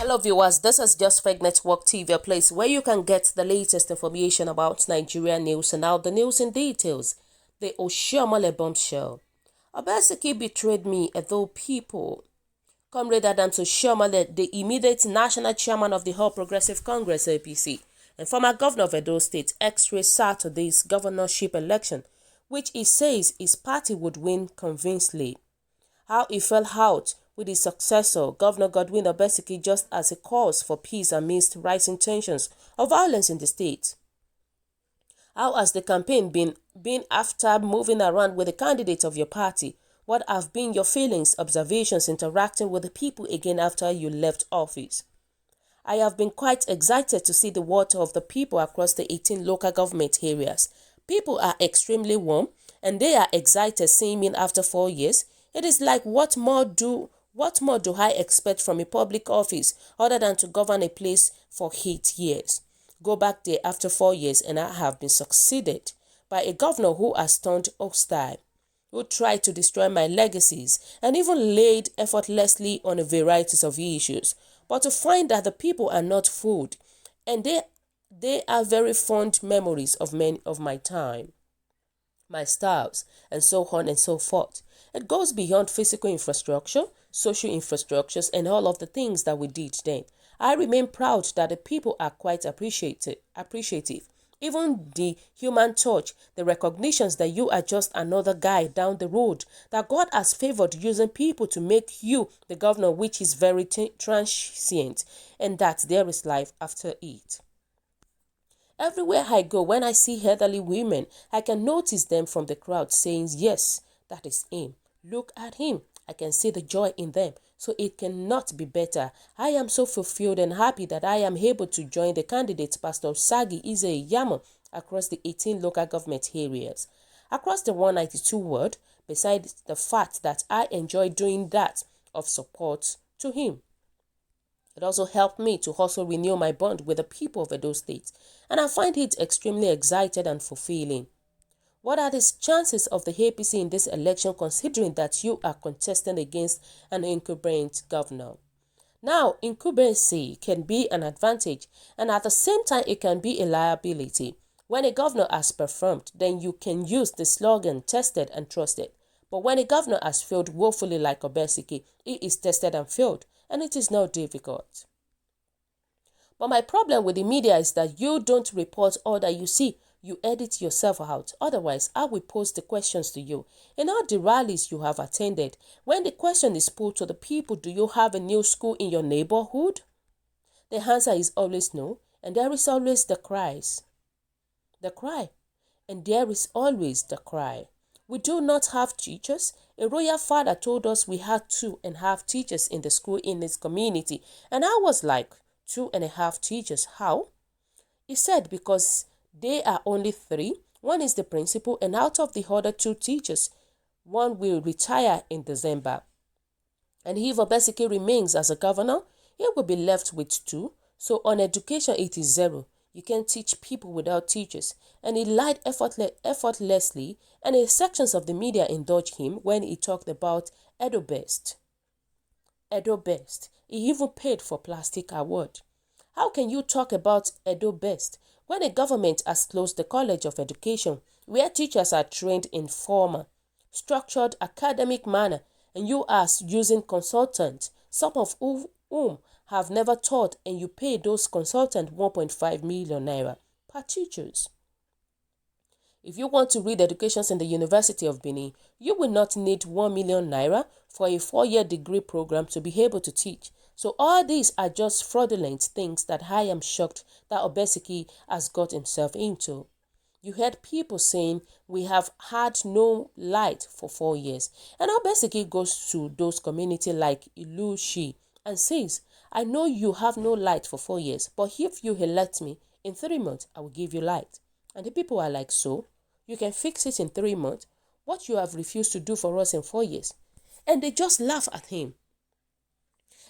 Hello viewers, this is Just Fake Network TV, a place where you can get the latest information about Nigerian news and now the news in details. The Oshiomole'S bombshell. Obaseki betrayed me, although people. Comrade Adams Oshiomole'S, the immediate national chairman of the All Progressive Congress APC and former governor of Edo State, X-ray Saturday's governorship election, which he says his party would win convincingly. How he fell out with his successor, Governor Godwin Obaseki, just as a cause for peace amidst rising tensions of violence in the state. How has the campaign been after moving around with the candidates of your party? What have been your feelings, observations, interacting with the people again after you left office? I have been quite excited to see the water of the people across the 18 local government areas. People are extremely warm and they are excited seeing me after 4 years. It is like, what more do I expect from a public office other than to govern a place for 8 years? Go back there after 4 years and I have been succeeded by a governor who has turned hostile, who tried to destroy my legacies and even laid effortlessly on a variety of issues. But to find that the people are not fooled and they are very fond memories of many of my time, my styles, and so on and so forth. It goes beyond physical infrastructure, social infrastructures, and all of the things that we did then. I remain proud that the people are quite appreciative. Even the human touch, the recognitions that you are just another guy down the road, that God has favored using people to make you the governor, which is very transient, and that there is life after it. Everywhere I go, when I see elderly women, I can notice them from the crowd saying, yes, that is him. Look at him. I can see the joy in them. So it cannot be better. I am so fulfilled and happy that I am able to join the candidates Pastor Sagi Eze-Iyamo across the 18 local government areas. Across the 192 ward, besides the fact that I enjoy doing that of support to him. It also helped me to also renew my bond with the people of Edo State, and I find it extremely exciting and fulfilling. What are the chances of the APC in this election, considering that you are contesting against an incumbent governor? Now, incumbency can be an advantage, and at the same time, it can be a liability. When a governor has performed, then you can use the slogan tested and trusted. But when a governor has failed woefully like Obaseki, he is tested and failed, and it is not difficult. But my problem with the media is that you don't report all that you see. You edit yourself out. Otherwise, I will pose the questions to you. In all the rallies you have attended, when the question is put to the people, do you have a new school in your neighborhood? The answer is always no, and there is always the cry, and there is always the cry. We do not have teachers. A royal father told us we had 2.5 teachers in the school in his community, and I was like, 2.5 teachers, how? He said because they are only 3. One is the principal, and out of the other 2 teachers, one will retire in December. And if Obaseki remains as a governor, he will be left with 2. So on education, it is 0. You can't teach people without teachers. And he lied effortlessly, and sections of the media indulged him when he talked about Edo Best. Edo Best. He even paid for plastic award. How can you talk about Edo Best when the government has closed the College of Education, where teachers are trained in formal, structured academic manner, and you are using consultants, some of whom have never taught, and you pay those consultants 1.5 million naira per teachers? If you want to read educations in the University of Benin, you will not need 1 million naira for a 4-year degree program to be able to teach. So all these are just fraudulent things that I am shocked that Obaseki has got himself into. You heard people saying we have had no light for 4 years. And Obaseki goes to those communities like Ilushi and says, I know you have no light for 4 years, but if you elect me, in 3 months, I will give you light. And the people are like, so? You can fix it in 3 months? What you have refused to do for us in 4 years? And they just laugh at him.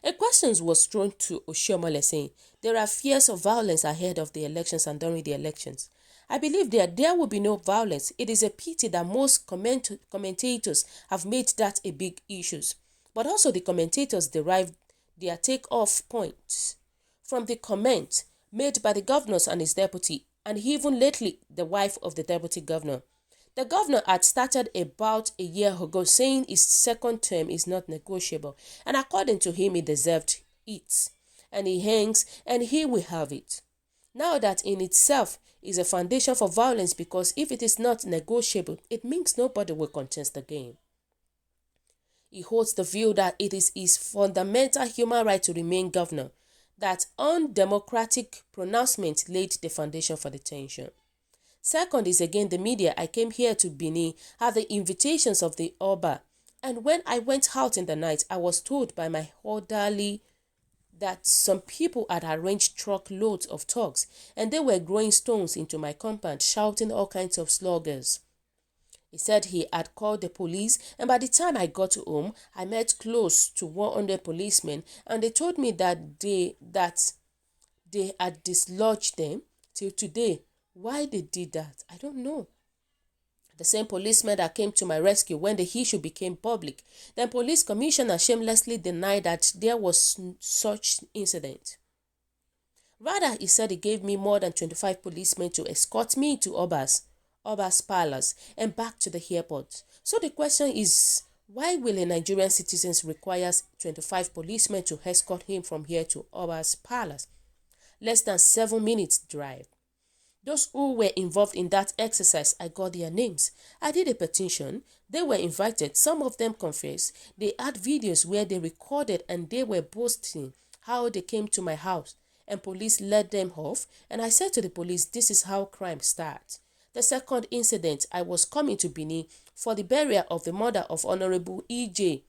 A question was thrown to Oshiomole'S saying, there are fears of violence ahead of the elections and during the elections. I believe that there will be no violence. It is a pity that most commentators have made that a big issue. But also the commentators derive their take-off points from the comment made by the governor and his deputy, and even lately the wife of the deputy governor. The governor had started about a year ago saying his second term is not negotiable, and according to him, he deserved it. And he hangs, and he will have it. Now that in itself is a foundation for violence, because if it is not negotiable, it means nobody will contest the game. He holds the view that it is his fundamental human right to remain governor, that undemocratic pronouncement laid the foundation for the tension. Second is again the media. I came here to Benin at the invitations of the Oba, and when I went out in the night, I was told by my orderly that some people had arranged truckloads of thugs, and they were throwing stones into my compound, shouting all kinds of slogans. He said he had called the police, and by the time I got home, I met close to 100 policemen, and they told me that they had dislodged them. Till today, why they did that, I don't know. The same policeman that came to my rescue when the issue became public, then police commissioner shamelessly denied that there was such incident. Rather, he said he gave me more than 25 policemen to escort me to Obas's palace and back to the airport. So the question is, why will a Nigerian citizen require 25 policemen to escort him from here to Obas's palace? Less than 7 minutes drive. Those who were involved in that exercise, I got their names. I did a petition. They were invited. Some of them confessed. They had videos where they recorded and they were boasting how they came to my house and police let them off. And I said to the police, this is how crime starts. The second incident, I was coming to Benin for the burial of the mother of Honorable E.J.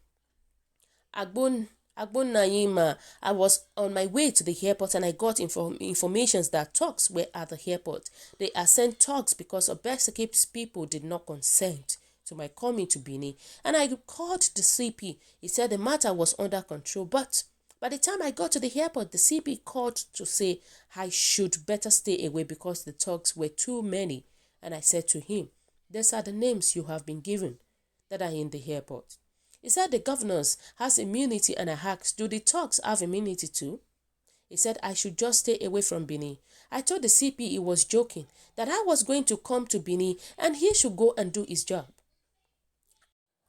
Naima. I was on my way to the airport and I got information that thugs were at the airport. They are sent thugs because Obaseki's people did not consent to my coming to Benin. And I called the CP. He said the matter was under control, but by the time I got to the airport, the CP called to say I should better stay away because the thugs were too many. And I said to him, these are the names you have been given that are in the airport. He said the governors has immunity, and I asked, do the thugs have immunity too? He said I should just stay away from Benin. I told the CP he was joking, that I was going to come to Benin and he should go and do his job.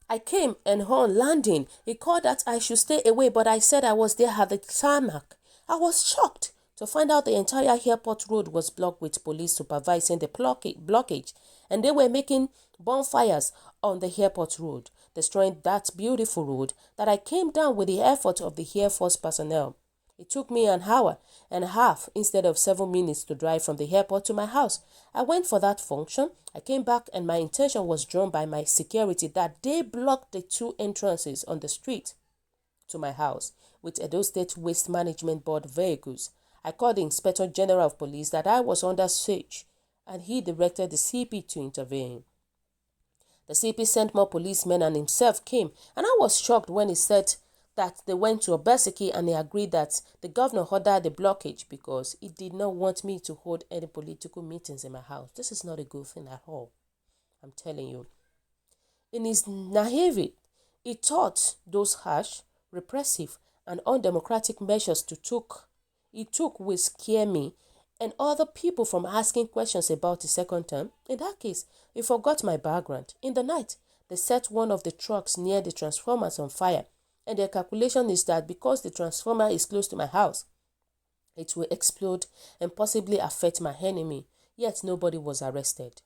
I came and on landing, he called that I should stay away, but I said I was there at the tarmac. I was shocked to find out the entire airport road was blocked with police supervising the blockage, and they were making bonfires on the airport road, destroying that beautiful road that I came down with the effort of the Air Force personnel. It took me an hour and a half instead of 7 minutes to drive from the airport to my house. I went for that function. I came back and my intention was drawn by my security that they blocked the two entrances on the street to my house with Edo State Waste Management Board vehicles. I called the Inspector General of Police that I was under siege, and he directed the CP to intervene. The CP sent more policemen and himself came, and I was shocked when he said that they went to Obaseki and he agreed that the governor ordered the blockage because he did not want me to hold any political meetings in my house. This is not a good thing at all, I'm telling you. In his naivety, he thought those harsh, repressive, and undemocratic measures he took will scare me and other people from asking questions about the second term. In that case, he forgot my background. In the night, they set one of the trucks near the transformers on fire, and their calculation is that because the transformer is close to my house, it will explode and possibly affect my enemy, yet nobody was arrested.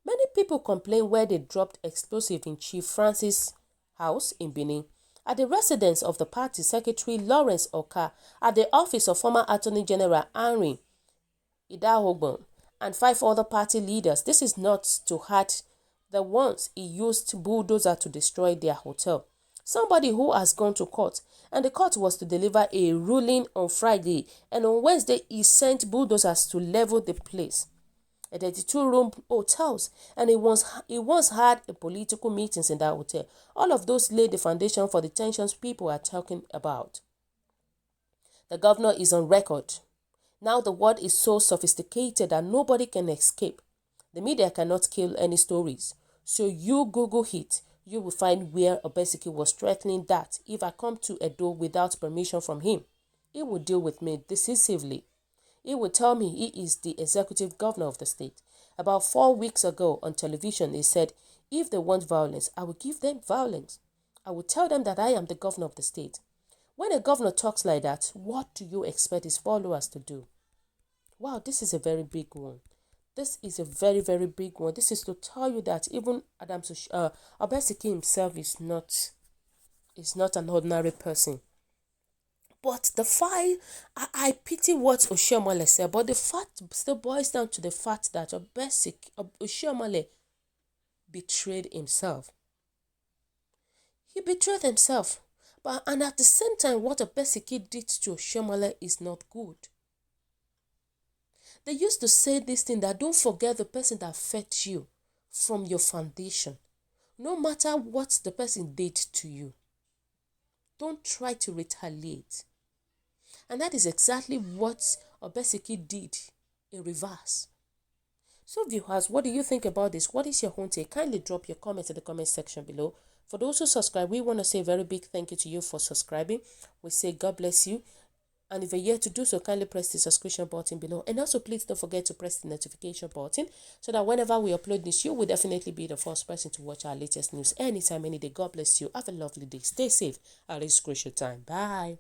Many people complain where they dropped explosive in Chief Francis' house in Benin, at the residence of the party secretary Lawrence Oka, at the office of former Attorney General Henry Idahogbon, and 5 other party leaders. This is not to add the ones he used bulldozer to destroy their hotel. Somebody who has gone to court, and the court was to deliver a ruling on Friday, and on Wednesday he sent bulldozers to level the place. A 32-room hotels, and he once had a political meetings in that hotel. All of those laid the foundation for the tensions people are talking about. The governor is on record. Now the world is so sophisticated that nobody can escape. The media cannot kill any stories. So you Google it. you will find where Obaseki was threatening that if I come to Edo without permission from him, he will deal with me decisively. He will tell me he is the executive governor of the state. About 4 weeks ago on television, he said, if they want violence, I will give them violence. I will tell them that I am the governor of the state. When a governor talks like that, what do you expect his followers to do? Wow, this is a very big one. This is a very, very big one. This is to tell you that even Obaseki himself is not an ordinary person. But the fact, I pity what Oshiomole'S said, but the fact still boils down to the fact that Oshiomole'S betrayed himself. He betrayed himself. And at the same time, what Obaseki did to Oshiomole'S is not good. They used to say this thing that don't forget the person that fed you from your foundation. No matter what the person did to you, don't try to retaliate. And that is exactly what Obaseki did in reverse. So viewers, what do you think about this? What is your own take? Kindly drop your comments in the comment section below. For those who subscribe, we want to say a very big thank you to you for subscribing. We say God bless you. And if you're yet to do so, kindly press the subscription button below. And also, please don't forget to press the notification button so that whenever we upload this, you will definitely be the first person to watch our latest news anytime, any day. God bless you. Have a lovely day. Stay safe at this crucial time. Bye.